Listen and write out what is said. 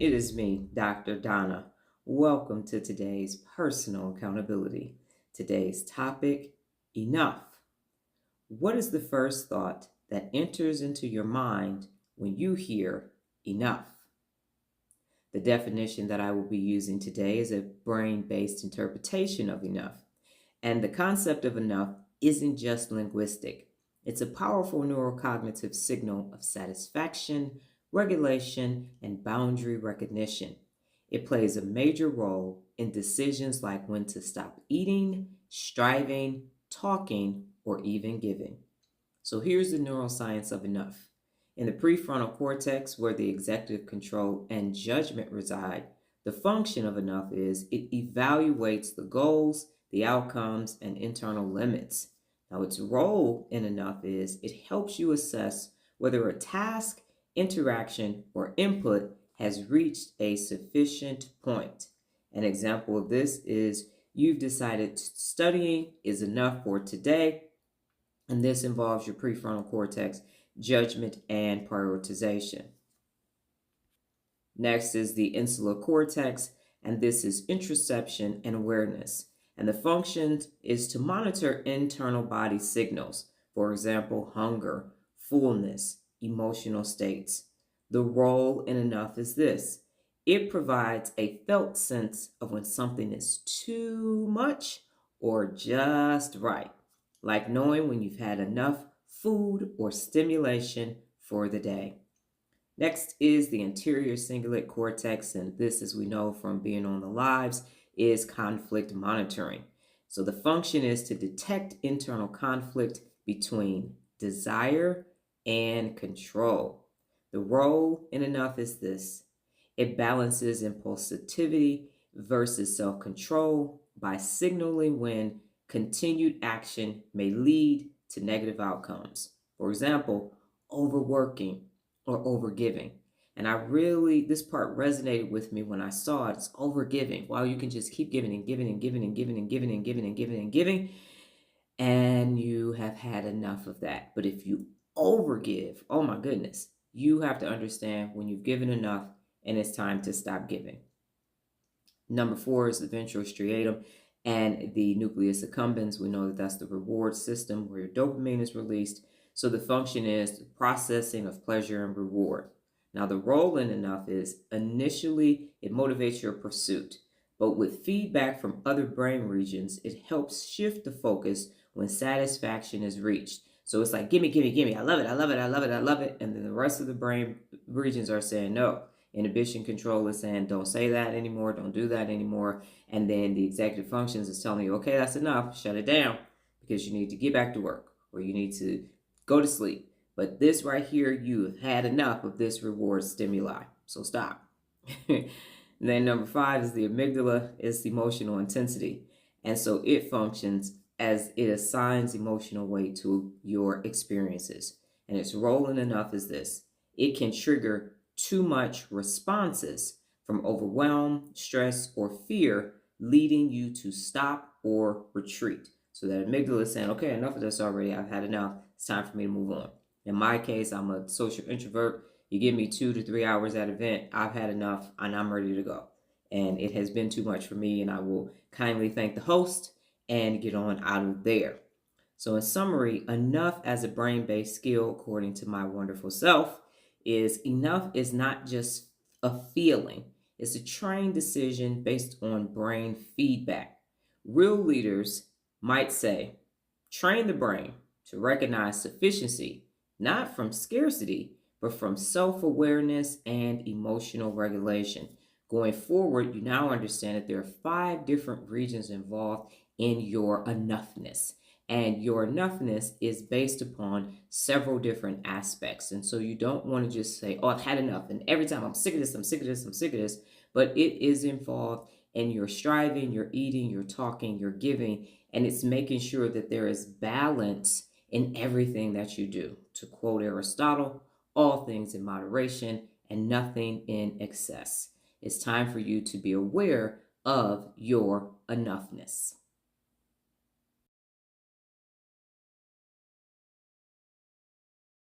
it is me, Dr. Donna. Welcome to today's personal accountability. Today's topic, enough. What is the first thought that enters into your mind when you hear enough? The definition that I will be using today is a brain-based interpretation of enough. And the concept of enough isn't just linguistic. It's a powerful neurocognitive signal of satisfaction, regulation, and boundary recognition. It plays a major role in decisions like when to stop eating, striving, talking, or even giving. So here's the neuroscience of enough. In the prefrontal cortex, where the executive control and judgment reside, the function of enough is it evaluates the goals, the outcomes, and internal limits. Now, its role in enough is it helps you assess whether a task, interaction, or input has reached a sufficient point. An example of this is you've decided studying is enough for today, and this involves your prefrontal cortex, judgment, and prioritization. Next is the insular cortex, and this is introception and awareness. And the function is to monitor internal body signals, for example, hunger, fullness, emotional states. The role in enough is this. It provides a felt sense of when something is too much or just right, like knowing when you've had enough food or stimulation for the day. Next is the anterior cingulate cortex, and this, as we know from being on the lives, is conflict monitoring. So the function is to detect internal conflict between desire and control. The role in enough is this. It balances impulsivity versus self-control by signaling when continued action may lead to negative outcomes. For example, overworking or overgiving. And this part resonated with me when I saw it. It's overgiving. Wow, you can just keep giving and giving and giving and giving and giving and giving and giving and giving, and you have had enough of that. But if you overgive, oh my goodness, you have to understand when you've given enough and it's time to stop giving. Number 4 is the ventral striatum and the nucleus accumbens. We know that that's the reward system where your dopamine is released. So the function is the processing of pleasure and reward. Now the role in enough is initially it motivates your pursuit, but with feedback from other brain regions, it helps shift the focus when satisfaction is reached. So it's like, gimme, gimme, gimme. I love it, I love it, I love it, I love it. And then the rest of the brain regions are saying no. Inhibition control is saying, don't say that anymore, don't do that anymore. And then the executive functions is telling you, okay, that's enough, shut it down, because you need to get back to work or you need to go to sleep. But this right here, you have had enough of this reward stimuli, so stop. And then number 5 is the amygdala, is emotional intensity. And so it functions as it assigns emotional weight to your experiences. And its role in enough is this. It can trigger too much responses from overwhelm, stress, or fear, leading you to stop or retreat. So that amygdala is saying, okay, enough of this already. I've had enough. It's time for me to move on. In my case, I'm a social introvert. You give me 2 to 3 hours at an event, I've had enough and I'm ready to go. And it has been too much for me, and I will kindly thank the host and get on out of there. So in summary, enough as a brain-based skill, according to my wonderful self, is enough is not just a feeling. It's a trained decision based on brain feedback. Real leaders might say, train the brain to recognize sufficiency, not from scarcity, but from self-awareness and emotional regulation. Going forward, you now understand that there are 5 different regions involved in your enoughness. And your enoughness is based upon several different aspects. And so you don't want to just say, oh, I've had enough. And every time I'm sick of this, I'm sick of this, I'm sick of this. But it is involved in your striving, your eating, your talking, your giving. And it's making sure that there is balance in everything that you do. To quote Aristotle, all things in moderation and nothing in excess. It's time for you to be aware of your enoughness.